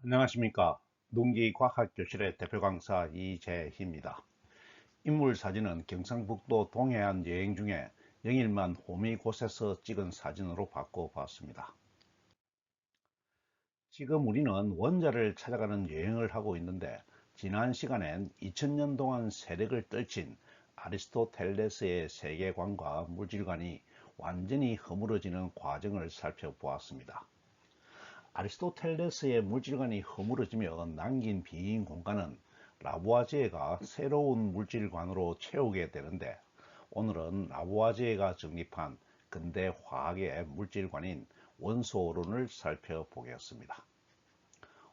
안녕하십니까. 농기과학교실의 대표 강사 이재희입니다. 인물 사진은 경상북도 동해안 여행 중에 영일만 호미 곳에서 찍은 사진으로 바꿔봤습니다. 지금 우리는 원자를 찾아가는 여행을 하고 있는데, 지난 시간엔 2000년 동안 세력을 떨친 아리스토텔레스의 세계관과 물질관이 완전히 허물어지는 과정을 살펴보았습니다. 아리스토텔레스의 물질관이 허물어지며 남긴 빈 공간은 라부아제가 새로운 물질관으로 채우게 되는데, 오늘은 라부아제가 정립한 근대 화학의 물질관인 원소론을 살펴보겠습니다.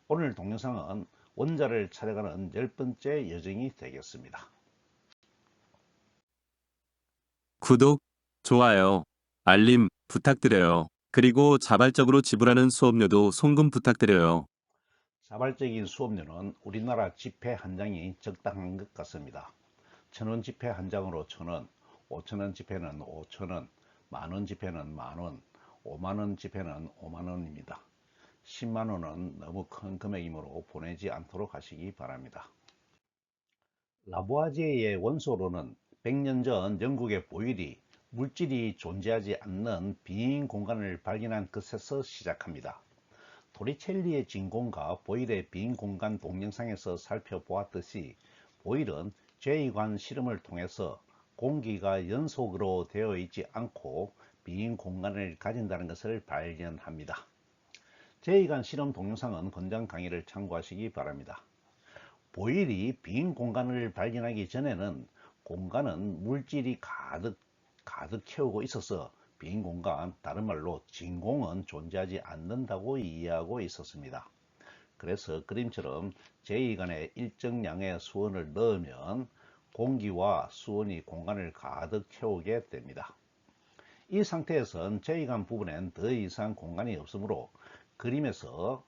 오늘 동영상은 원자를 찾아가는 10번째 여정이 되겠습니다. 구독, 좋아요, 알림 부탁드려요. 그리고 자발적으로 지불하는 수업료도 송금 부탁드려요. 자발적인 수업료는 우리나라 지폐 한 장이 적당한 것 같습니다. 1000원 지폐 한 장으로 1000원, 5000원 지폐는 5000원, 만원 지폐는 만원, 5만원 지폐는 5만원입니다. 10만원은 너무 큰 금액이므로 보내지 않도록 하시기 바랍니다. 라부아제의 원소로는 100년 전 영국의 보일이 물질이 존재하지 않는 빈 공간을 발견한 것에서 시작합니다. 토리첼리의 진공과 보일의 빈 공간 동영상에서 살펴보았듯이, 보일은 제2관 실험을 통해서 공기가 연속으로 되어 있지 않고 빈 공간을 가진다는 것을 발견합니다. 제2관 실험 동영상은 권장 강의를 참고하시기 바랍니다. 보일이 빈 공간을 발견하기 전에는 공간은 물질이 가득 채우고 있어서 빈 공간, 다른 말로 진공은 존재하지 않는다고 이해하고 있었습니다. 그래서 그림처럼 제2관에 일정량의 수온을 넣으면 공기와 수온이 공간을 가득 채우게 됩니다. 이 상태에선 제2관 부분엔 더 이상 공간이 없으므로 그림에서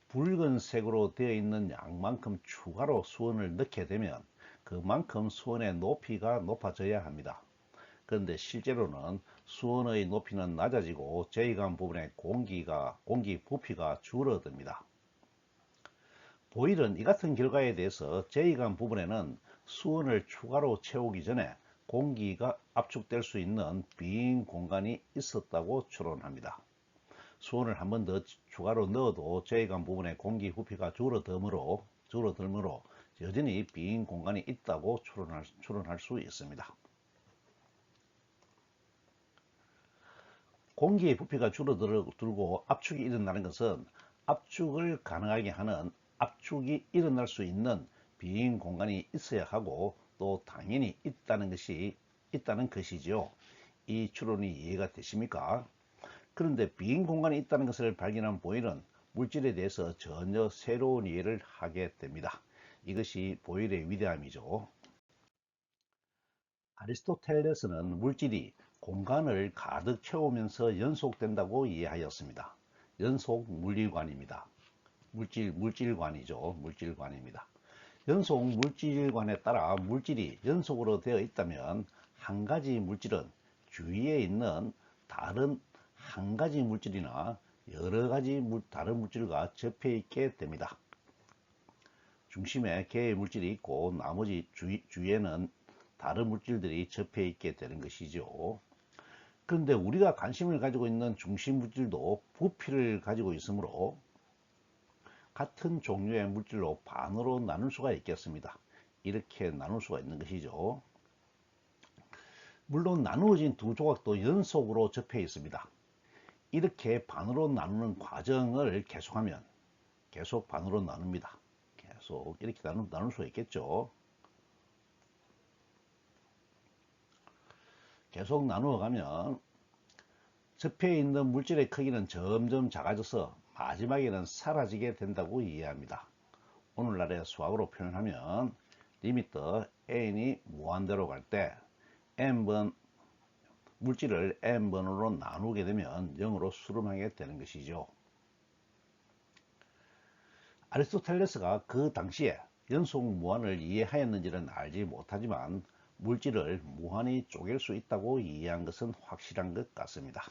붉은색으로 되어 있는 양만큼 추가로 수온을 넣게 되면 그만큼 수온의 높이가 높아져야 합니다. 그런데 실제로는 수온의 높이는 낮아지고 제2관 부분의 공기 부피가 줄어듭니다. 보일은 이 같은 결과에 대해서 제2관 부분에는 수온을 추가로 채우기 전에 공기가 압축될 수 있는 빈 공간이 있었다고 추론합니다. 수온을 한 번 더 추가로 넣어도 제2관 부분의 공기 부피가 줄어들므로 여전히 빈 공간이 있다고 추론할 수 있습니다. 공기의 부피가 줄어들고 압축이 일어나는 것은 압축을 가능하게 하는, 압축이 일어날 수 있는 빈 공간이 있어야 하고 또 당연히 있다는 것이지요. 이 추론이 이해가 되십니까? 그런데 빈 공간이 있다는 것을 발견한 보일은 물질에 대해서 전혀 새로운 이해를 하게 됩니다. 이것이 보일의 위대함이죠. 아리스토텔레스는 물질이 공간을 가득 채우면서 연속된다고 이해하였습니다. 연속 물질관입니다. 물질관이죠. 물질관입니다. 연속 물질관에 따라 물질이 연속으로 되어 있다면 한 가지 물질은 주위에 있는 다른 한 가지 물질이나 여러 가지 다른 물질과 접해 있게 됩니다. 중심에 개의 물질이 있고 나머지 주위에는 다른 물질들이 접해 있게 되는 것이죠. 그런데 우리가 관심을 가지고 있는 중심 물질도 부피를 가지고 있으므로 같은 종류의 물질로 반으로 나눌 수가 있겠습니다. 이렇게 나눌 수가 있는 것이죠. 물론 나누어진 두 조각도 연속으로 접해 있습니다. 이렇게 반으로 나누는 과정을 계속하면 계속 반으로 나눕니다. 계속 이렇게 나눌 수가 있겠죠. 계속 나누어 가면 접해 있는 물질의 크기는 점점 작아져서 마지막에는 사라지게 된다고 이해합니다. 오늘날의 수학으로 표현하면 리미터 n이 무한대로 갈 때 n번 물질을 n번으로 나누게 되면 0으로 수렴하게 되는 것이죠. 아리스토텔레스가 그 당시에 연속 무한을 이해하였는지는 알지 못하지만 물질을 무한히 쪼갤 수 있다고 이해한 것은 확실한 것 같습니다.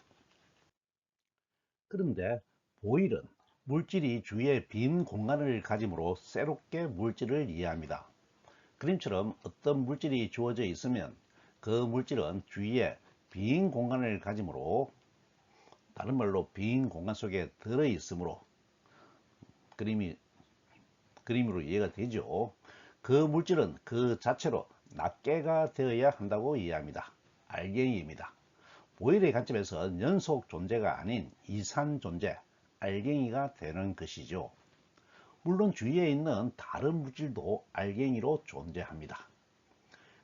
그런데 보일은 물질이 주위에 빈 공간을 가짐으로 새롭게 물질을 이해합니다. 그림처럼 어떤 물질이 주어져 있으면 그 물질은 주위에 빈 공간을 가짐으로, 다른 말로 빈 공간 속에 들어 있으므로 그림으로 이해가 되죠. 그 물질은 그 자체로 낱개가 되어야 한다고 이해합니다. 알갱이입니다. 보일의 관점에서 연속 존재가 아닌 이산 존재, 알갱이가 되는 것이죠. 물론 주위에 있는 다른 물질도 알갱이로 존재합니다.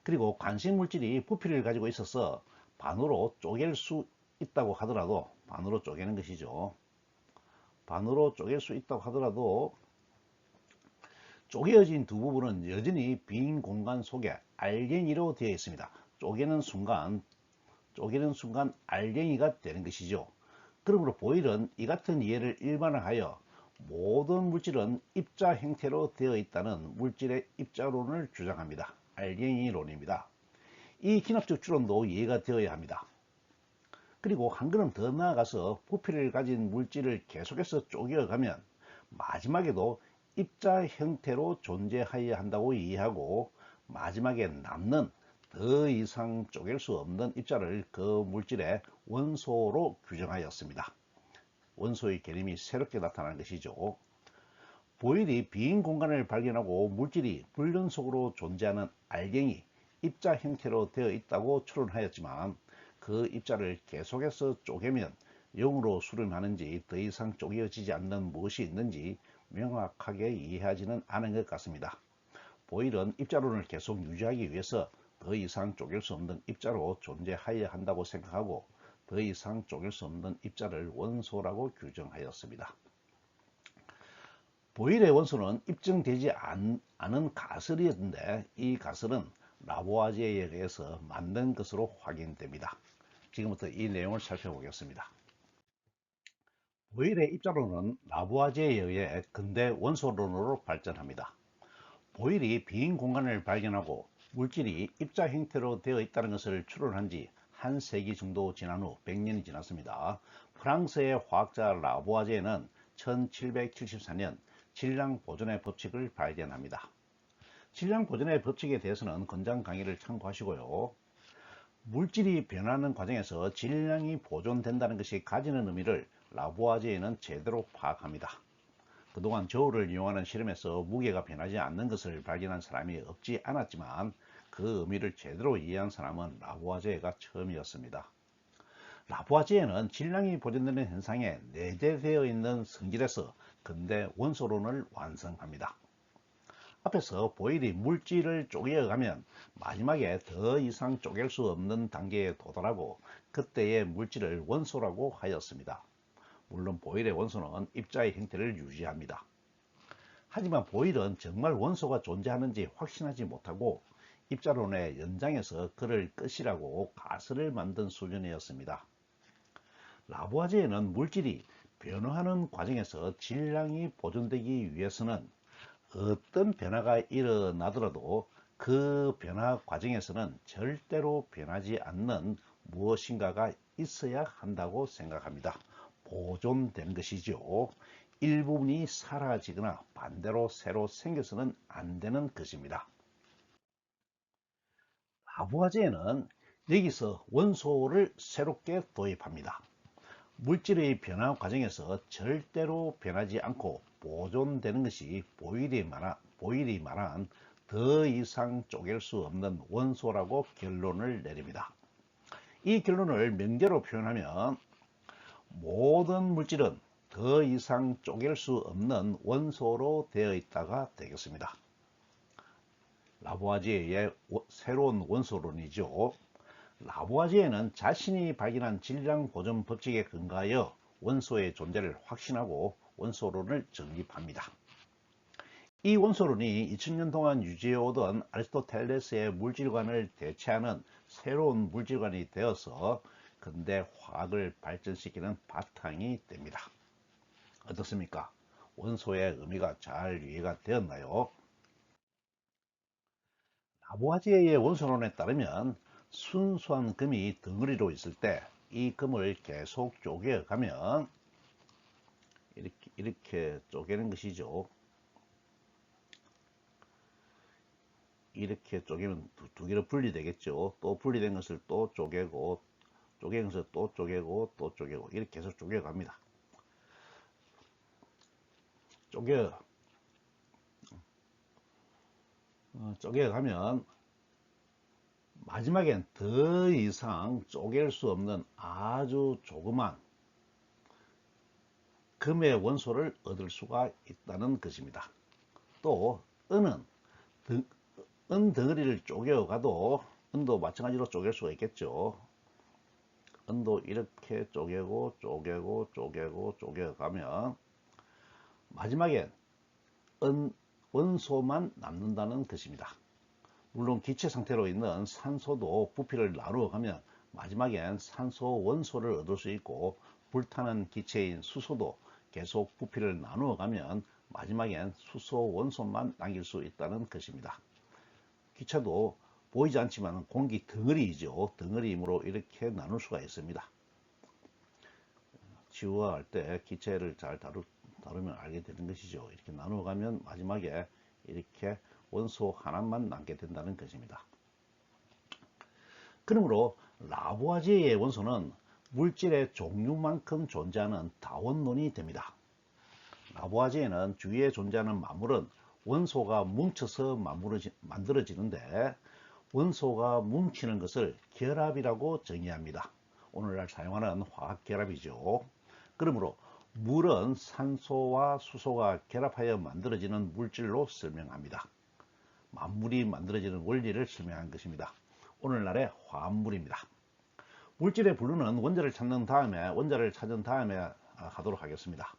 그리고 관심 물질이 부피를 가지고 있어서 반으로 쪼갤 수 있다고 하더라도, 반으로 쪼개는 것이죠. 반으로 쪼갤 수 있다고 하더라도 쪼개어진 두 부분은 여전히 빈 공간 속에 알갱이로 되어 있습니다. 쪼개는 순간 알갱이가 되는 것이죠. 그러므로 보일은 이 같은 이해를 일반화하여 모든 물질은 입자 형태로 되어 있다는 물질의 입자론을 주장합니다. 알갱이론입니다. 이 기납적 추론도 이해가 되어야 합니다. 그리고 한 걸음 더 나아가서 부피를 가진 물질을 계속해서 쪼개어가면 마지막에도 입자 형태로 존재하여야 한다고 이해하고, 마지막에 남는 더 이상 쪼갤 수 없는 입자를 그 물질의 원소로 규정하였습니다. 원소의 개념이 새롭게 나타나는 것이죠. 보일이 빈 공간을 발견하고 물질이 불연속으로 존재하는 알갱이, 입자 형태로 되어 있다고 추론하였지만, 그 입자를 계속해서 쪼개면 0으로 수렴하는지 더 이상 쪼개어지지 않는 무엇이 있는지 명확하게 이해하지는 않은 것 같습니다. 보일은 입자론을 계속 유지하기 위해서 더 이상 쪼갤 수 없는 입자로 존재하여야 한다고 생각하고, 더 이상 쪼갤 수 없는 입자를 원소라고 규정하였습니다. 보일의 원소는 입증되지 않은 가설이었는데, 이 가설은 라보아제에 의해서 만든 것으로 확인됩니다. 지금부터 이 내용을 살펴보겠습니다. 보일의 입자론은 라보아제에 의해 근대 원소론으로 발전합니다. 보일이 빈 공간을 발견하고 물질이 입자 형태로 되어 있다는 것을 추론한 지 한 세기 정도 지난 후 100년이 지났습니다. 프랑스의 화학자 라보아제는 1774년 질량 보존의 법칙을 발견합니다. 질량 보존의 법칙에 대해서는 건장 강의를 참고하시고요. 물질이 변하는 과정에서 질량이 보존된다는 것이 가지는 의미를 라보아제는 제대로 파악합니다. 그동안 저울을 이용하는 실험에서 무게가 변하지 않는 것을 발견한 사람이 없지 않았지만, 그 의미를 제대로 이해한 사람은 라보아제가 처음이었습니다. 라보아제는 질량이 보존되는 현상에 내재되어 있는 성질에서 근대 원소론을 완성합니다. 앞에서 보일이 물질을 쪼개어가면 마지막에 더 이상 쪼갤 수 없는 단계에 도달하고, 그때의 물질을 원소라고 하였습니다. 물론 보일의 원소는 입자의 형태를 유지합니다. 하지만 보일은 정말 원소가 존재하는지 확신하지 못하고 입자론의 연장에서 그를 끝이라고 가설을 만든 수준이었습니다. 라보아제에는 물질이 변화하는 과정에서 질량이 보존되기 위해서는 어떤 변화가 일어나더라도 그 변화 과정에서는 절대로 변하지 않는 무엇인가가 있어야 한다고 생각합니다. 보존되는 것이죠. 일부분이 사라지거나 반대로 새로 생겨서는 안 되는 것입니다. 라부아제는 여기서 원소를 새롭게 도입합니다. 물질의 변화 과정에서 절대로 변하지 않고 보존되는 것이 보일이 말한 더 이상 쪼갤 수 없는 원소라고 결론을 내립니다. 이 결론을 명제로 표현하면 모든 물질은 더 이상 쪼갤 수 없는 원소로 되어 있다가 되겠습니다. 라보아제의 새로운 원소론이죠. 라보아제는 자신이 발견한 질량 보존 법칙에 근거하여 원소의 존재를 확신하고 원소론을 정립합니다. 이 원소론이 2000년 동안 유지해오던 아리스토텔레스의 물질관을 대체하는 새로운 물질관이 되어서 근대 화학을 발전시키는 바탕이 됩니다. 어떻습니까? 원소의 의미가 잘 이해가 되었나요? 라보아제의 원소론에 따르면 순수한 금이 덩어리로 있을 때 이 금을 계속 쪼개어 가면 이렇게 쪼개는 것이죠. 이렇게 쪼개면 두 개로 분리되겠죠. 또 분리된 것을 또 쪼개고, 쪼개는 것을 또 쪼개고, 또 쪼개고, 이렇게 계속 쪼개갑니다. 쪼개가면 마지막엔 더 이상 쪼갤 수 없는 아주 조그만 금의 원소를 얻을 수가 있다는 것입니다. 또 은은 은 덩어리를 쪼개가도 은도 마찬가지로 쪼갤 수가 있겠죠. 은도 이렇게 쪼개고 쪼개고 쪼개고 쪼개가면 마지막엔 원소만 남는다는 것입니다. 물론 기체 상태로 있는 산소도 부피를 나누어 가면 마지막엔 산소 원소를 얻을 수 있고, 불타는 기체인 수소도 계속 부피를 나누어 가면 마지막엔 수소 원소만 남길 수 있다는 것입니다. 기체도 보이지 않지만 공기 덩어리이죠. 덩어리이므로 이렇게 나눌 수가 있습니다. 지우할 때 기체를 잘 다루면 알게 되는 것이죠. 이렇게 나누어 가면 마지막에 이렇게 원소 하나만 남게 된다는 것입니다. 그러므로 라부아지에의 원소는 물질의 종류만큼 존재하는 다원론이 됩니다. 라부아지에는 주위에 존재하는 만물은 원소가 뭉쳐서 만들어지는데, 원소가 뭉치는 것을 결합이라고 정의합니다. 오늘날 사용하는 화학결합이죠. 그러므로 물은 산소와 수소가 결합하여 만들어지는 물질로 설명합니다. 만물이 만들어지는 원리를 설명한 것입니다. 오늘날의 화합물입니다. 물질의 분류는 원자를 찾은 다음에 하도록 하겠습니다.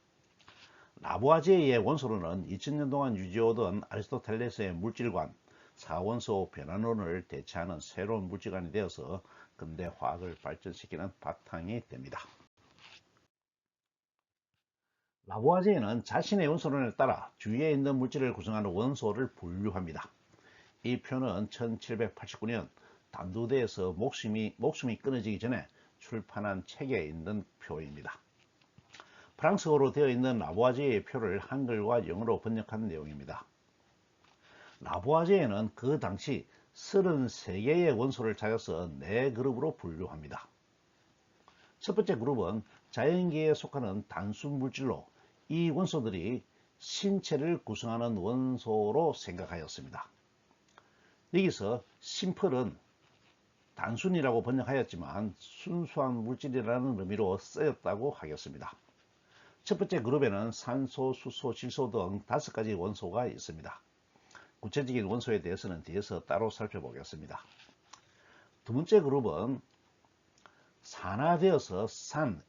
라부아지에의 원소론은 2000년 동안 유지해오던 아리스토텔레스의 물질관, 사원소 변환론을 대체하는 새로운 물질관이 되어서 근대 화학을 발전시키는 바탕이 됩니다. 라부아지에는 자신의 원소론에 따라 주위에 있는 물질을 구성하는 원소를 분류합니다. 이 표는 1789년 단두대에서 목숨이 끊어지기 전에 출판한 책에 있는 표입니다. 프랑스어로 되어 있는 라부아지에의 표를 한글과 영어로 번역한 내용입니다. 라부아지에는 그 당시 33개의 원소를 찾아서 4그룹으로 분류합니다. 첫 번째 그룹은 자연계에 속하는 단순 물질로, 이 원소들이 신체를 구성하는 원소로 생각하였습니다. 여기서 심플은 단순이라고 번역하였지만 순수한 물질이라는 의미로 쓰였다고 하겠습니다. 첫 번째 그룹에는 산소, 수소, 질소 등 5가지 원소가 있습니다. 구체적인 원소에 대해서는 뒤에서 따로 살펴보겠습니다. 두 번째 그룹은 산화되어서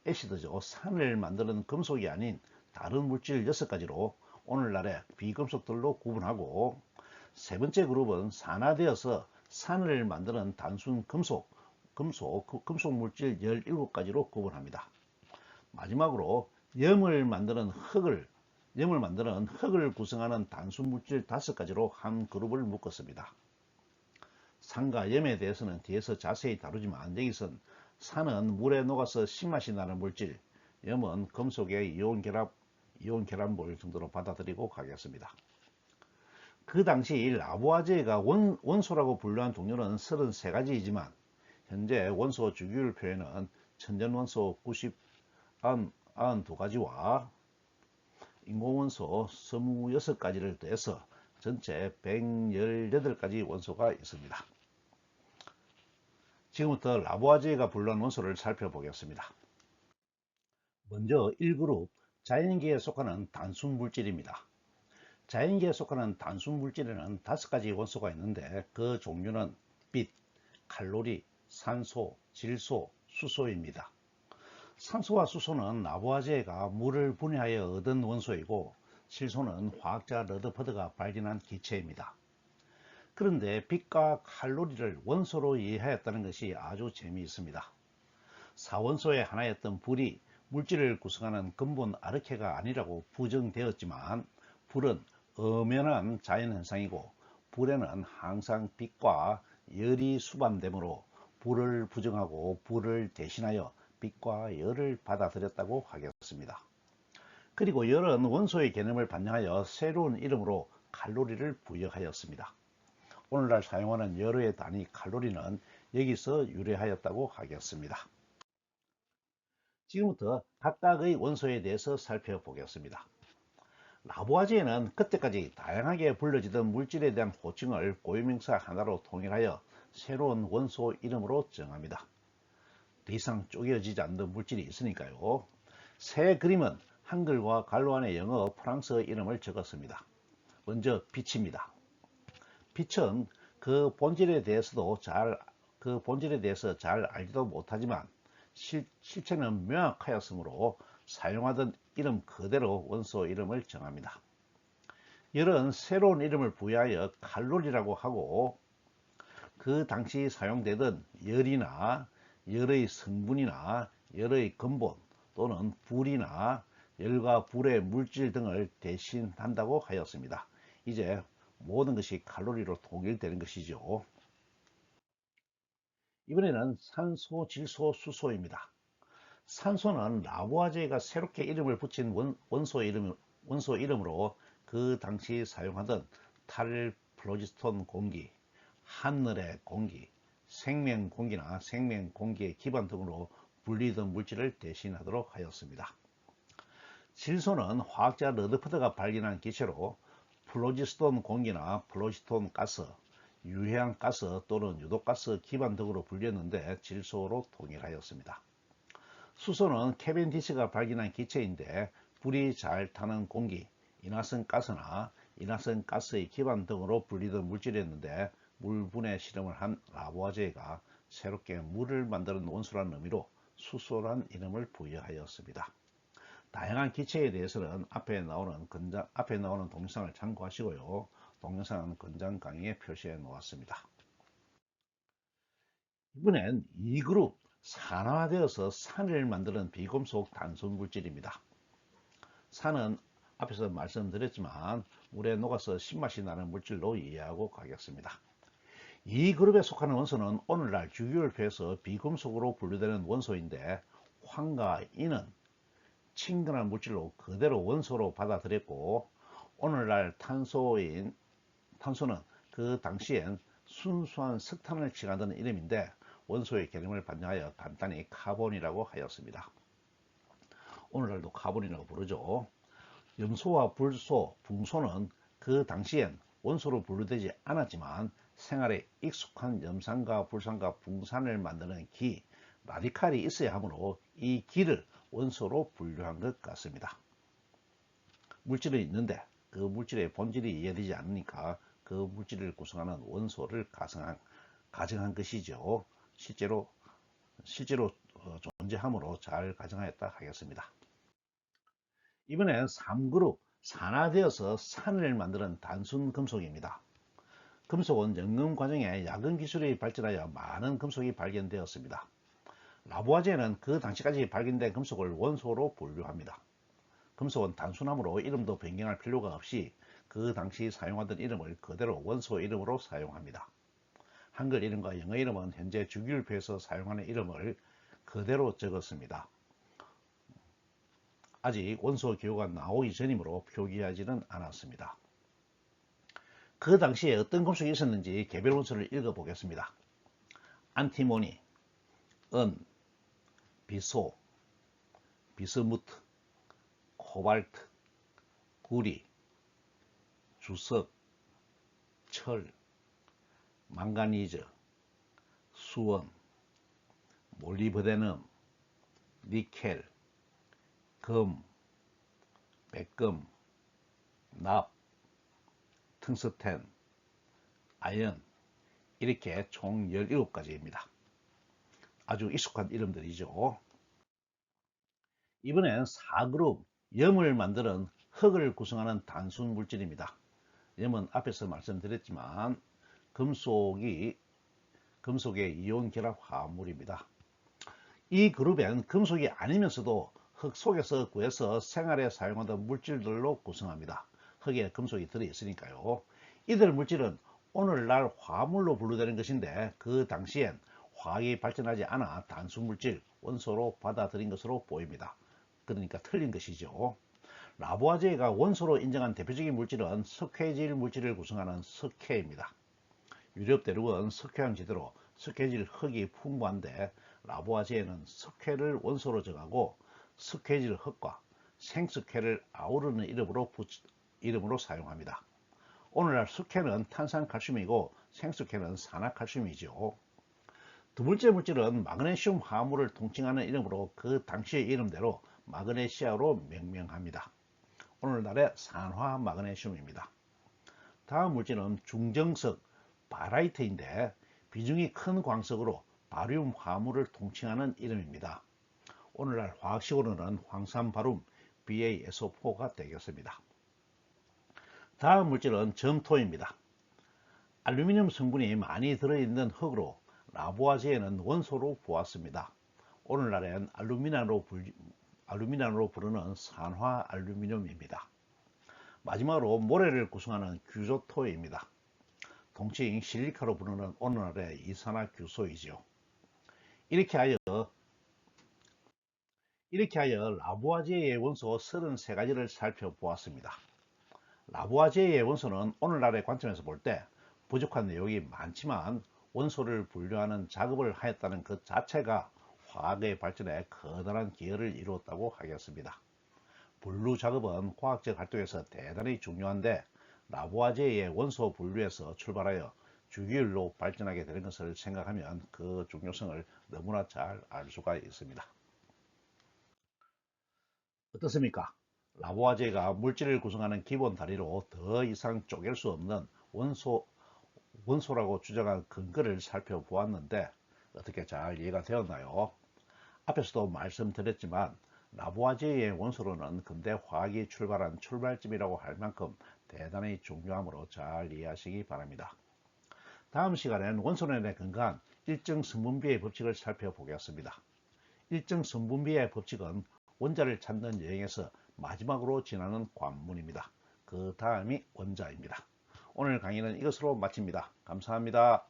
애시드죠. 산을 만드는 금속이 아닌 다른 물질 6가지로 오늘날의 비금속들로 구분하고, 세 번째 그룹은 산화되어서 산을 만드는 단순 금속 물질 17가지로 구분합니다. 마지막으로 염을 만드는 흙을 구성하는 단순 물질 5가지로 한 그룹을 묶었습니다. 산과 염에 대해서는 뒤에서 자세히 다루지만, 여기선 산은 물에 녹아서 신맛이 나는 물질, 염은 금속의 이온 결합물 정도로 받아들이고 가겠습니다. 그 당시 라부아지에가 원소라고 분류한 종류는 33가지이지만 현재 원소 주기율 표에는 천연원소 92가지와 인공원소 26가지를 더해서 전체 118가지 원소가 있습니다. 지금부터 라부아지에가 분류한 원소를 살펴보겠습니다. 먼저 1그룹, 자연계에 속하는 단순 물질입니다. 자연계에 속하는 단순 물질에는 5가지 원소가 있는데, 그 종류는 빛, 칼로리, 산소, 질소, 수소입니다. 산소와 수소는 라부아지에가 물을 분해하여 얻은 원소이고, 질소는 화학자 러더퍼드가 발견한 기체입니다. 그런데 빛과 칼로리를 원소로 이해하였다는 것이 아주 재미있습니다. 사원소의 하나였던 불이 물질을 구성하는 근본 아르케가 아니라고 부정되었지만, 불은 엄연한 자연현상이고 불에는 항상 빛과 열이 수반되므로 불을 부정하고 불을 대신하여 빛과 열을 받아들였다고 하겠습니다. 그리고 열은 원소의 개념을 반영하여 새로운 이름으로 칼로리를 부여하였습니다. 오늘날 사용하는 열의 단위 칼로리는 여기서 유래하였다고 하겠습니다. 지금부터 각각의 원소에 대해서 살펴보겠습니다. 라부아제에는 그때까지 다양하게 불려지던 물질에 대한 호칭을 고유명사 하나로 통일하여 새로운 원소 이름으로 정합니다. 더 이상 쪼개지지 않는 물질이 있으니까요. 새 그림은 한글과 갈로 안에 영어, 프랑스어 이름을 적었습니다. 먼저 빛입니다. 빛은 그 본질에 대해서 잘 알지도 못하지만 실체는 명확하였으므로 사용하던 이름 그대로 원소 이름을 정합니다. 열은 새로운 이름을 부여하여 칼로리라고 하고 그 당시 사용되던 열이나 열의 성분이나 열의 근본 또는 불이나 열과 불의 물질 등을 대신한다고 하였습니다. 이제 모든 것이 칼로리로 통일되는 것이죠. 이번에는 산소, 질소, 수소입니다. 산소는 라부아제가 새롭게 이름을 붙인 원소 이름으로 그 당시 사용하던 탈, 플로지스톤 공기, 하늘의 공기, 생명 공기나 생명 공기의 기반 등으로 불리던 물질을 대신하도록 하였습니다. 질소는 화학자 러드퍼드가 발견한 기체로 플로지스톤 공기나 플로지스톤 가스, 유해한 가스 또는 유독가스 기반 등으로 불렸는데 질소로 통일하였습니다. 수소는 캐벤디시가 발견한 기체인데 불이 잘 타는 공기, 이나선가스나 이나선가스의 기반 등으로 불리던 물질이었는데 물분해 실험을 한 라부아제가 새롭게 물을 만드는 원소라는 의미로 수소란 이름을 부여하였습니다. 다양한 기체에 대해서는 앞에 나오는 동영상을 참고하시고요. 동영상은 건장 강의에 표시해 놓았습니다. 이번엔 2그룹 산화되어서 산을 만드는 비금속 단순 물질입니다. 산은 앞에서 말씀드렸지만 물에 녹아서 신맛이 나는 물질로 이해하고 가겠습니다. 이 그룹에 속하는 원소는 오늘날 주기율표에서 비금속으로 분류되는 원소인데 황과 인은 친근한 물질로 그대로 원소로 받아들였고 오늘날 탄소는 그 당시엔 순수한 석탄을 칭하던 이름인데 원소의 개념을 반영하여 간단히 카본이라고 하였습니다. 오늘날도 카본이라고 부르죠. 염소와 불소, 붕소는 그 당시엔 원소로 분류되지 않았지만 생활에 익숙한 염산과 불산과 붕산을 만드는 기, 라디칼이 있어야 하므로 이 기를 원소로 분류한 것 같습니다. 물질은 있는데 그 물질의 본질이 이해되지 않으니까 그 물질을 구성하는 원소를 가정한 것이죠. 실제로 존재함으로 잘 가정하였다 하겠습니다. 이번엔 3그룹 산화되어서 산을 만드는 단순 금속입니다. 금속은 연금 과정에 야근 기술이 발전하여 많은 금속이 발견되었습니다. 라부아제는 그 당시까지 발견된 금속을 원소로 분류합니다. 금속은 단순하므로 이름도 변경할 필요가 없이 그 당시 사용하던 이름을 그대로 원소 이름으로 사용합니다. 한글 이름과 영어 이름은 현재 주기율표에서 사용하는 이름을 그대로 적었습니다. 아직 원소 기호가 나오기 전이므로 표기하지는 않았습니다. 그 당시에 어떤 금속이 있었는지 개별 원소를 읽어보겠습니다. 안티모니, 은, 비소, 비스무트, 코발트, 구리, 주석, 철, 망가니즈, 수원, 몰리브데넘, 니켈, 금, 백금, 납, 퉁스텐, 아연 이렇게 총 17가지입니다. 아주 익숙한 이름들이죠. 이번엔 4그룹 염을 만드는 흙을 구성하는 단순 물질입니다. 염은 앞에서 말씀드렸지만 금속의 이온 결합 화합물입니다. 이 그룹엔 금속이 아니면서도 흙 속에서 구해서 생활에 사용하던 물질들로 구성합니다. 흙에 금속이 들어있으니까요. 이들 물질은 오늘날 화합물로 분류되는 것인데 그 당시엔 화학이 발전하지 않아 단순 물질, 원소로 받아들인 것으로 보입니다. 그러니까 틀린 것이죠. 라보아제이가 원소로 인정한 대표적인 물질은 석회질 물질을 구성하는 석회입니다. 유럽 대륙은 석회암 지대로 석회질 흙이 풍부한데 라보아제이는 석회를 원소로 정하고 석회질 흙과 생석회를 아우르는 이름으로 사용합니다. 오늘날 석회는 탄산칼슘이고 생석회는 산화칼슘이죠. 두 번째 물질은 마그네슘 화합물을 통칭하는 이름으로 그 당시의 이름대로 마그네시아로 명명합니다. 오늘날의 산화 마그네슘입니다. 다음 물질은 중정석 바라이트인데 비중이 큰 광석으로 바륨 화합물을 통칭하는 이름입니다. 오늘날 화학식으로는 황산바륨 BaSO4가 되겠습니다. 다음 물질은 점토입니다. 알루미늄 성분이 많이 들어있는 흙으로 라보아제이는 원소로 보았습니다. 오늘날엔 알루미늄으로 부르는 산화 알루미늄입니다. 마지막으로 모래를 구성하는 규조토입니다. 동칭 실리카로 부르는 오늘날의 이산화규소이지요. 이렇게 하여 라보아제이의 원소 33가지를 살펴보았습니다. 라보아제이의 원소는 오늘날의 관점에서 볼 때 부족한 내용이 많지만 원소를 분류하는 작업을 하였다는 것 자체가 화학의 발전에 커다란 기여를 이루었다고 하겠습니다. 분류 작업은 과학적 활동에서 대단히 중요한데 라보아제이의 원소 분류에서 출발하여 주기율로 발전하게 되는 것을 생각하면 그 중요성을 너무나 잘 알 수가 있습니다. 어떻습니까? 라보아제이가 물질을 구성하는 기본 다리로 더 이상 쪼갤 수 없는 원소라고 주장한 근거를 살펴보았는데 어떻게 잘 이해가 되었나요? 앞에서도 말씀드렸지만 라보아제이의 원소로는 근대 화학이 출발한 출발점이라고 할 만큼 대단히 중요하므로 잘 이해하시기 바랍니다. 다음 시간에는 원소론에 근거한 일정 성분비의 법칙을 살펴보겠습니다. 일정 성분비의 법칙은 원자를 찾는 여행에서 마지막으로 지나는 관문입니다. 그 다음이 원자입니다. 오늘 강의는 이것으로 마칩니다. 감사합니다.